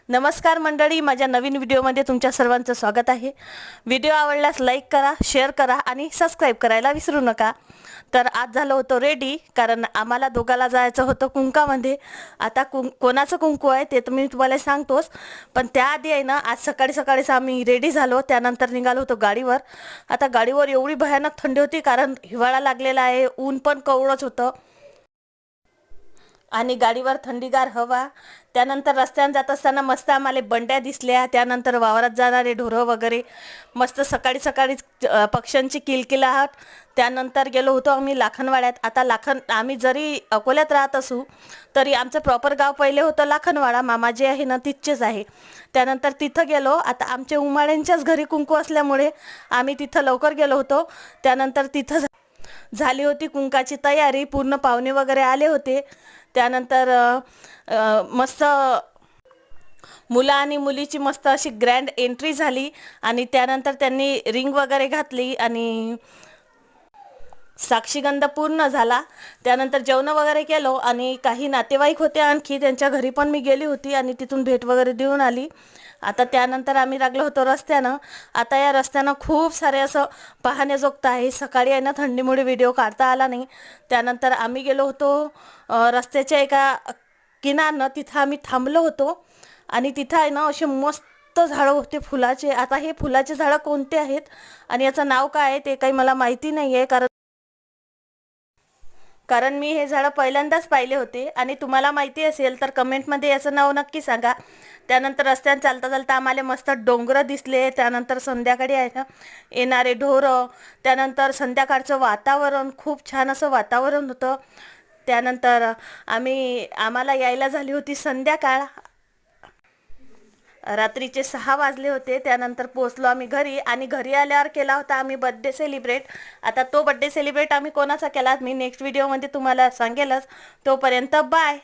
नमस्कार मंडळी, माझ्या नवीन व्हिडिओमध्ये तुमच्या सर्वांचं स्वागत आहे। व्हिडिओ आवडल्यास लाईक करा, शेअर करा आणि सबस्क्राइब करायला विसरू नका। तर आज झालं होतं रेडी, कारण आम्हाला दोघाला जायचं होतं कुंकामध्ये। आता कोणाचं कुंकू आहे ते तर मी तुम्हाला सांगतोच, पण त्याआधी आहे ना, आज सकाळी सकाळीच आम्ही रेडी झालो, त्यानंतर निघालो होतो गाडीवर। आता गाडीवर एवढी भयानक थंडी होती, कारण हिवाळा लागलेला आहे, ऊन पण कवळच होतं आणि गाडीवर थंडीगार हवा। त्यानंतर रस्त्याने जात असताना मस्त आम्हाला बंड्या दिसल्या, त्यानंतर वावरात जाणारे ढोरं वगैरे मस्त सकाळी सकाळी पक्ष्यांची किलकिलाहट। त्यानंतर गेलो होतो आम्ही लाखनवाड्यात। आता आम्ही जरी अकोल्यात राहत असू तरी आमचं प्रॉपर गाव पहिले होतं लाखनवाडा, मामा जे आहे ना तिथचेच आहे। त्यानंतर तिथं गेलो। आता आमचे उमाळ्यांच्याच घरी कुंकू असल्यामुळे आम्ही तिथं लवकर गेलो होतो। त्यानंतर तिथं झाली होती कुंकाची तयारी, पूर्ण पाहुणे वगैरे आले होते। त्यानंतर मस्त मुला आणि मुलीची मस्त अशी ग्रँड एंट्री झाली आणि त्यानंतर त्यांनी रिंग वगैरे घातली आणि साक्षीगंध पूर्ण झाला। त्यानंतर जेवण वगैरे केलो आणि काही नातेवाईक होते आणखी, त्यांच्या घरी पण मी गेली होती आणि तिथून भेट वगैरे देऊन आली। आता त्यानंतर आम्ही लागलो होतो रस्त्यानं। आता या रस्त्यानं खूप सारे असं पाहण्याजोगतं आहे। सकाळी आहे ना थंडीमुळे व्हिडिओ काढता आला नाही। त्यानंतर आम्ही गेलो होतो रस्त्याच्या एका किनारनं, तिथं आम्ही थांबलो होतो आणि तिथं आहे ना असे मस्त झाडं होते फुलाचे। आता हे फुलाचे झाडं कोणते आहेत आणि याचं नाव काय आहे ते काही मला माहिती नाही आहे, कारण मी हे झाडं पहिल्यांदाच पाहिले होते आणि तुम्हाला माहिती असेल तर कमेंटमध्ये याचं नाव नक्की सांगा। त्यानंतर रस्त्याने चालता चालता आम्हाला मस्त डोंगर दिसले। त्यानंतर संध्याकाळी आहे ना येणारे ढोरं, त्यानंतर संध्याकाळचं वातावरण खूप छान असं वातावरण होतं। त्यानंतर आम्हाला यायला झाली होती संध्याकाळ, रात्रीचे 6 वाजले होते। त्यानंतर पोहोचलो आम्ही घरी आणि घरी आल्यावर केला होता आम्ही बर्थडे सेलिब्रेट। आता तो बर्थडे सेलिब्रेट आम्ही कोणाचा केला मी नेक्स्ट व्हिडिओमध्ये तुम्हाला सांगेलच। तोपर्यंत बाय।